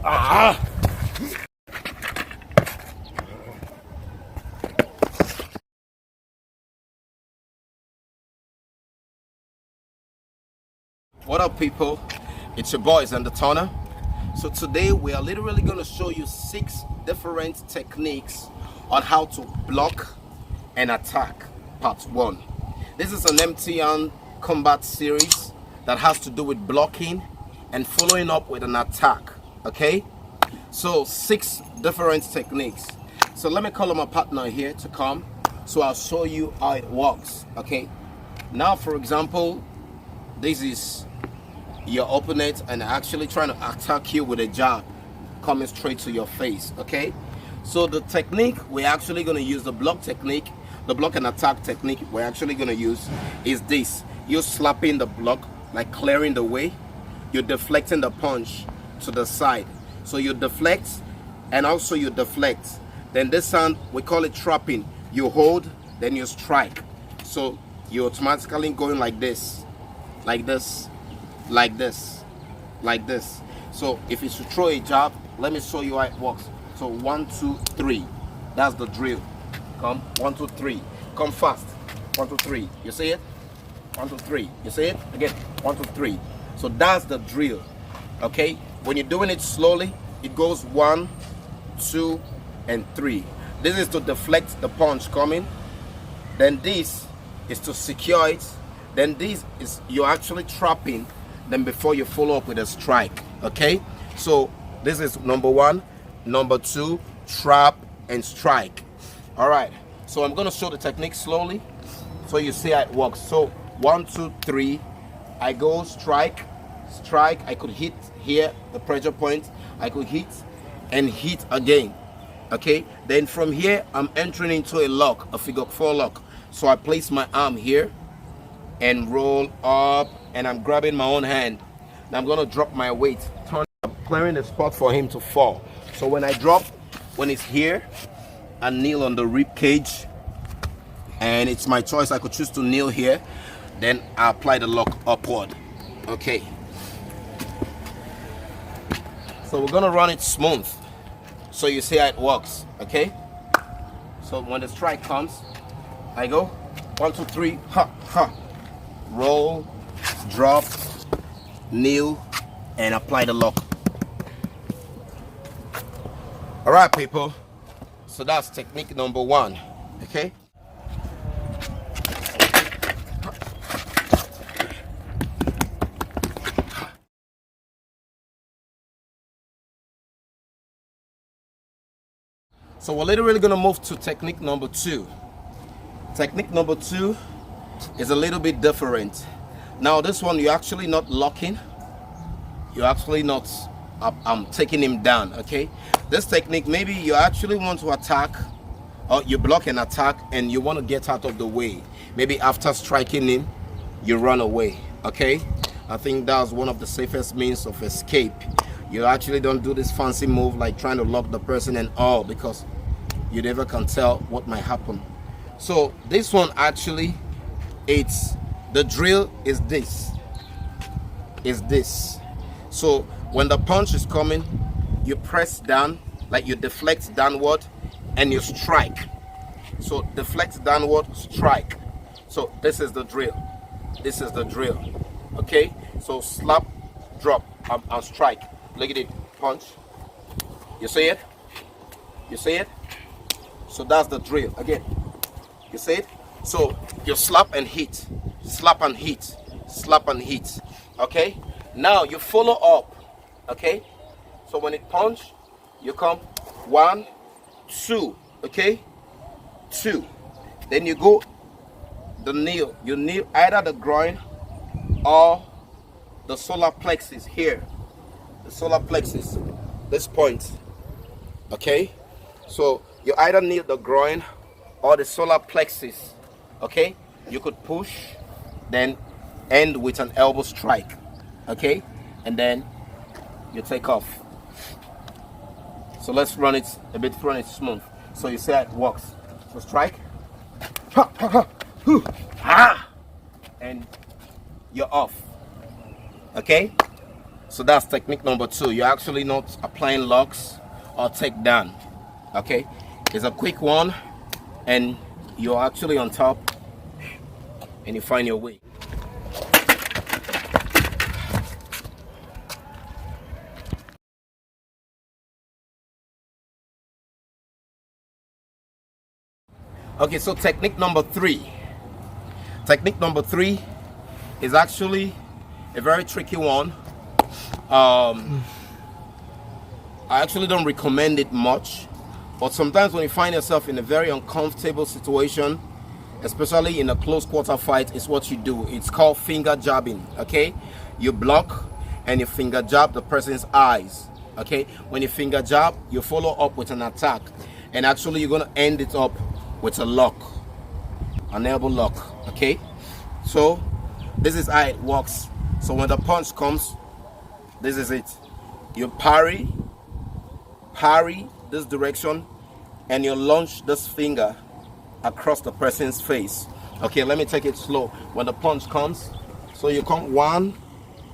Ah! What up, people? It's your boys and the Toner. So today we are literally going to show you 6 different techniques on how to block and attack. Part 1. This is an MTN combat series that has to do with blocking and following up with an attack. Okay, so 6 different techniques. So let me call on my partner here to come, so I'll show you how it works. Okay, now for example, this is your opponent and actually trying to attack you with a jab coming straight to your face. Okay, so the technique we're actually going to use, the block technique, the block and attack technique we're actually going to use is this. You're slapping the block, like clearing the way. You're deflecting the punch to the side, so you deflect and also you deflect. Then this sound, we call it trapping. You hold, then you strike. So you're automatically going like this, like this, like this, like this. So if it's to throw a jab, let me show you how it works. So 1 2 3, that's the drill. Come, 1 2 3, come fast. 1 2 3, you see it? 1 2 3, you see it? Again, 1 2 3. So that's the drill. Okay, when you're doing it slowly, it goes 1 2 and 3. This is to deflect the punch coming. Then this is to secure it. Then this is you're actually trapping. Then before you follow up with a strike. Okay, so this is number 1. Number 2, trap and strike. All right, so I'm going to show the technique slowly so you see how it works. So 1 2 3, I go strike, strike. I could hit here, the pressure point. I could hit and hit again. Okay, then from here I'm entering into a lock, a figure 4 lock. So I place my arm here and roll up, and I'm grabbing my own hand. Now I'm gonna drop my weight, turn up, clearing the spot for him to fall. So when I drop, when it's here, I kneel on the rib cage, and it's my choice. I could choose to kneel here, then I apply the lock upward. Okay, so we're gonna run it smooth so you see how it works. Okay, so when the strike comes, I go 1 2 3, ha ha, roll, drop, kneel, and apply the lock. All right, people, so that's technique number 1. Okay, so we're literally gonna move to technique number 2. Technique number 2 is a little bit different. Now this one, you're actually not locking, you're actually not I'm taking him down. Okay, this technique, maybe you actually want to attack, or you block and attack and you want to get out of the way. Maybe after striking him you run away. Okay, I think that's one of the safest means of escape. You actually don't do this fancy move like trying to lock the person and all, because you never can tell what might happen. So this one, actually, it's the drill is this, so when the punch is coming, you press down, like you deflect downward and you strike. So deflect downward, strike. So this is the drill, this is the drill. Okay, so slap, drop, and strike. Look at it, punch, you see it, you see it. So that's the drill. Again, you see it. So you slap and hit, slap and hit, slap and hit. Okay, now you follow up. Okay, so when it punch, you come 1 2. Okay, 2. Then you go the kneel. You kneel either the groin or the solar plexus here, the solar plexus, this point. Okay, so you either kneel the groin or the solar plexus. Okay, you could push, then end with an elbow strike. Okay, and then you take off. So let's run it a bit, run it smooth so you see how it works. So strike, ha, ha, ha, hoo, ha, and you're off. Okay, So that's technique number 2. You're actually not applying locks or takedown. Okay, it's a quick one, and you're actually on top, and you find your way. Okay, so technique number 3. Technique number 3 is actually a very tricky one. I actually don't recommend it much, but sometimes when you find yourself in a very uncomfortable situation, especially in a close quarter fight, is what you do. It's called finger jabbing. Okay, you block and you finger jab the person's eyes. Okay, when you finger jab, you follow up with an attack, and actually you're going to end it up with a lock, an elbow lock. Okay, so this is how it works. So when the punch comes, this is it. You parry this direction, and you launch this finger across the person's face. Okay, let me take it slow. When the punch comes, so you come 1,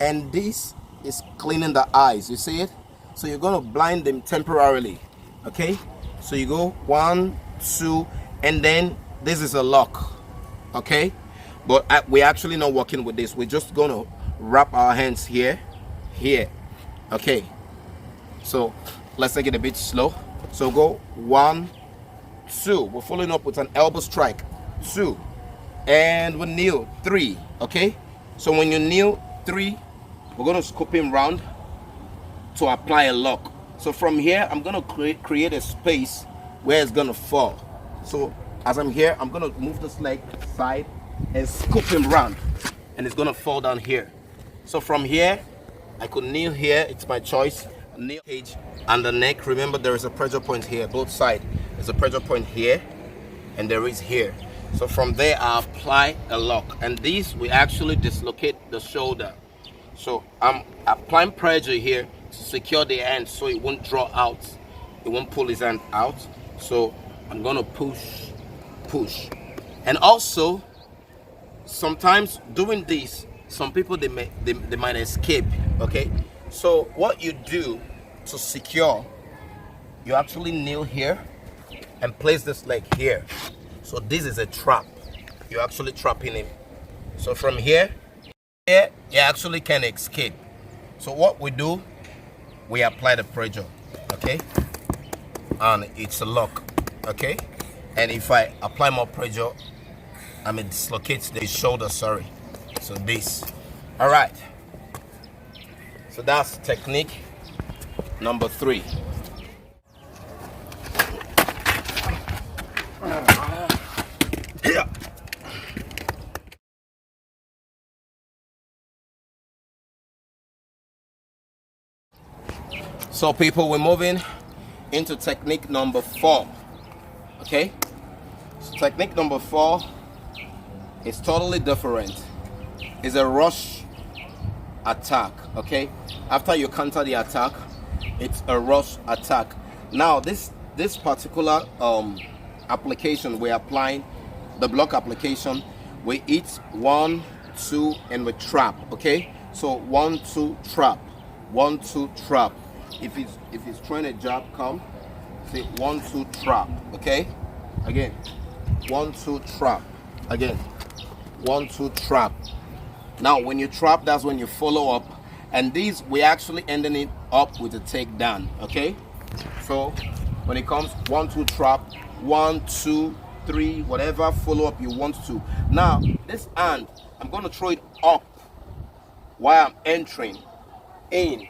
and this is cleaning the eyes. You see it? So you're going to blind them temporarily. Okay, so you go 1, 2, and then this is a lock. Okay, but we're actually not working with this. We're just going to wrap our hands here. Okay, so let's take it a bit slow. So go 1, 2. We're following up with an elbow strike. 2, and we kneel. 3. Okay, so when you kneel 3, we're going to scoop him round to apply a lock. So from here, I'm going to create a space where it's going to fall. So as I'm here, I'm going to move this leg side and scoop him round, and it's going to fall down here. So from here, I could kneel here. It's my choice. Kneel cage and the neck. Remember, there is a pressure point here, both sides. There's a pressure point here, and there is here. So from there, I apply a lock, and these we actually dislocate the shoulder. So I'm applying pressure here to secure the hand, so it won't draw out. It won't pull his hand out. So I'm gonna push, and also sometimes doing this, some people they might escape. Okay, so what you do to secure, you actually kneel here and place this leg here. So this is a trap. You're actually trapping him. So from here, you actually can escape. So what we do, we apply the pressure. Okay, and it's a lock. Okay, and if I apply more pressure, I may dislocate the shoulder. Sorry. So this. All right. So that's technique number 3. So people, we're moving into technique number 4. Okay, so technique number 4 is totally different. It's a rush attack. Okay, after you counter the attack, it's a rush attack. Now this particular application, we're applying the block application. We hit 1, 2, and we trap. Okay, so 1, 2, trap, 1, 2, trap. If it's trying to jab, come say 1, 2, trap. Okay, again 1, 2, trap, again 1, 2, trap. Now when you trap, that's when you follow up, and these we actually ending it up with a takedown. Okay, so when it comes 1, 2, trap, 1, 2, 3, whatever follow up you want to. Now this hand, I'm going to throw it up while I'm entering in,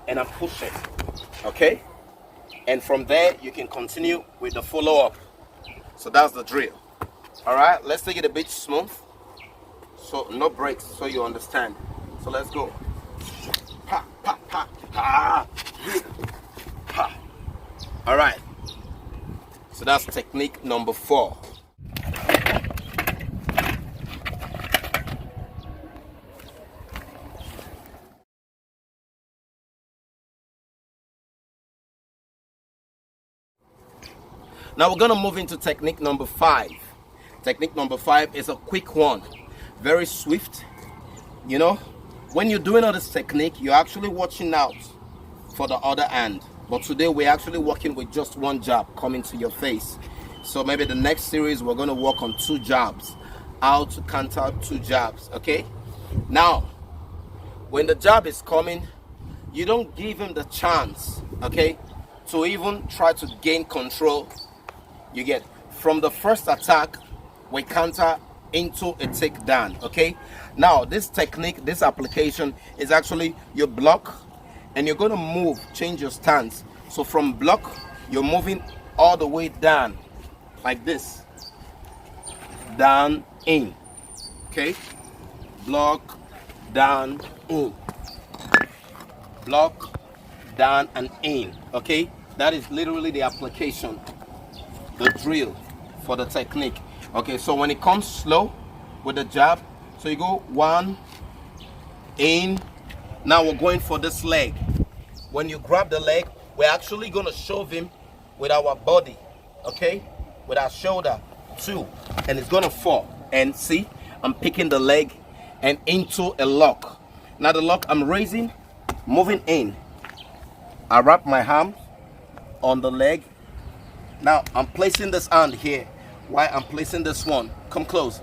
and I'm pushing. Okay, and from there you can continue with the follow up. So that's the drill. All right, let's take it a bit smooth, so no breaks, so you understand. So let's go. Pa, pa, pa, pa, pa. All right, so that's technique number 4. Now we're going to move into technique number 5. Technique number 5 is a quick one, very swift. You know, when you're doing all this technique, you're actually watching out for the other hand. But today we're actually working with just one jab coming to your face. So maybe the next series we're going to work on 2 jabs, how to counter 2 jabs. Okay, now when the jab is coming, you don't give him the chance, okay, to even try to gain control. You get, from the first attack we counter into a takedown. Okay, now this technique, this application is actually you block and you're going to move, change your stance. So from block you're moving all the way down like this, down, in. Okay, block, down, in, block, down and in. Okay, that is literally the application, the drill for the technique. Okay, so when it comes slow with the jab, so you go 1, in. Now we're going for this leg. When you grab the leg, we're actually going to shove him with our body, okay, with our shoulder, 2, and it's going to fall. And see, I'm picking the leg and into a lock. Now the lock, I'm raising, moving in. I wrap my arm on the leg. Now I'm placing this hand here. Why I'm placing this one? Come close.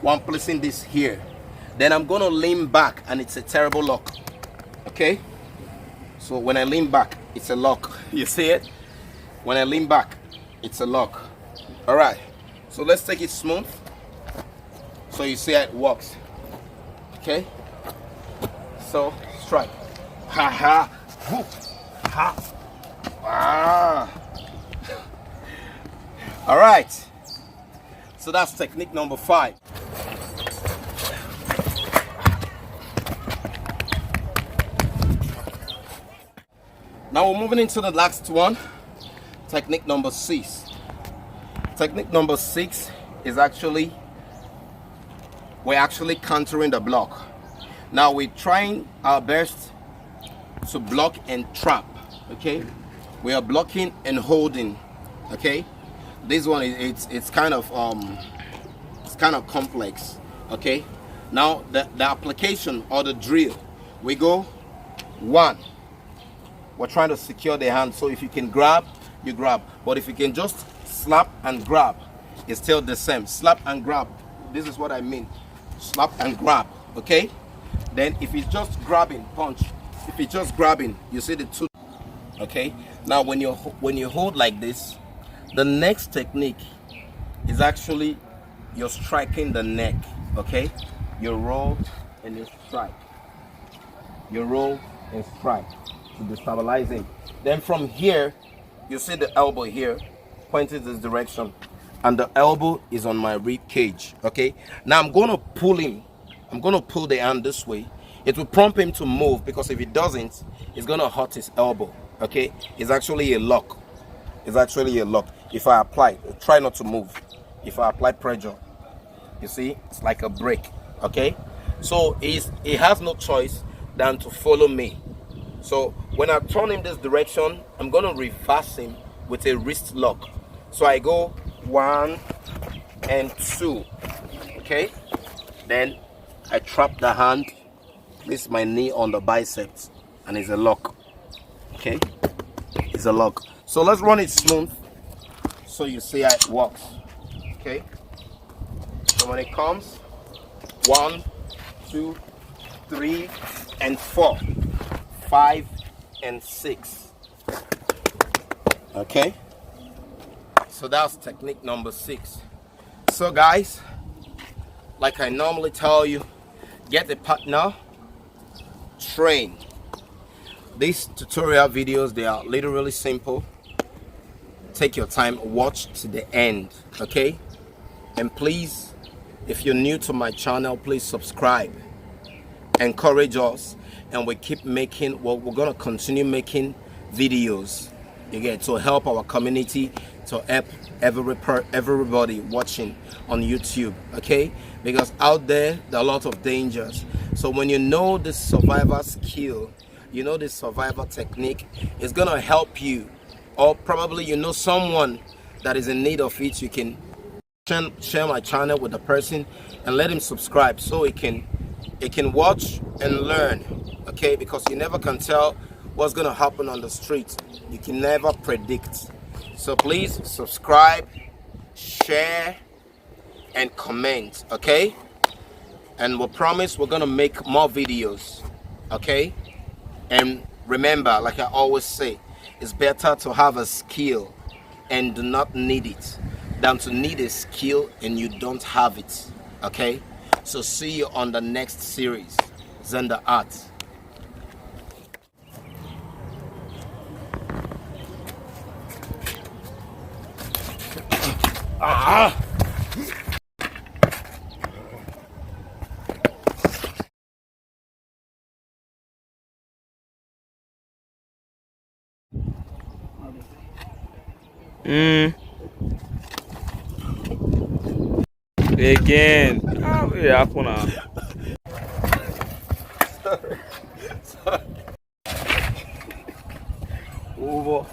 While I'm placing this here. Then I'm going to lean back and it's a terrible lock. Okay? So when I lean back, it's a lock. You see it? When I lean back, it's a lock. Alright. So let's take it smooth. So you see how it works. Okay? So strike. Ha ha. Whoop. Ha. Ah. Alright. So that's technique number 5. Now we're moving into the last one. Technique number 6. Technique number 6 is we're actually countering the block. Now we're trying our best to block and trap. Okay, we are blocking and holding. Okay, this one it's kind of complex. Okay, now the application or the drill, we go 1. We're trying to secure the hand, so if you can grab, you grab, but if you can just slap and grab, it's still the same. Slap and grab, this is what I mean. Slap and grab. Okay, then if it's just grabbing, punch. If it's just grabbing, you see the 2. Okay, now when you hold like this, the next technique is actually you're striking the neck. Okay, you roll and you strike, you roll and strike to destabilize him. Then from here, you see the elbow here pointing this direction, and the elbow is on my rib cage. Okay, now I'm going to pull him. I'm going to pull the hand this way. It will prompt him to move, because if it doesn't, it's going to hurt his elbow. Okay, it's actually a lock. It's actually a lock. If I apply, try not to move. If I apply pressure, you see, it's like a brake. Okay, so he has no choice than to follow me. So when I turn him this direction, I'm going to reverse him with a wrist lock. So I go 1 and 2. Okay, then I trap the hand, place my knee on the biceps, and it's a lock. Okay, it's a lock. So let's run it smooth so you see how it works. Okay, so when it comes 1, 2, 3 and 4, 5 and 6. Okay, so that's technique number 6. So guys, like I normally tell you, get a partner, train. These tutorial videos, they are literally simple. Take your time, watch to the end. Okay, and please, if you're new to my channel, please subscribe, encourage us, and we keep making, well, we're gonna continue making videos, you get, to help our community, to help everybody watching on YouTube. Okay, because out there are a lot of dangers. So when you know this survivor skill, you know this survivor technique, it's gonna help you. Or probably you know someone that is in need of it, you can share my channel with the person and let him subscribe, so it You can watch and learn, okay? Because you never can tell what's gonna happen on the street. You can never predict. So please subscribe, share, and comment, okay? And we promise we're gonna make more videos, okay? And remember, like I always say, it's better to have a skill and do not need it than to need a skill and you don't have it, okay? So see you on the next series, Xender Art. Again. Yeah, Sorry. Over.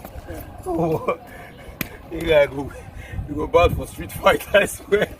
You gotta go. You go bad for street fight, I swear.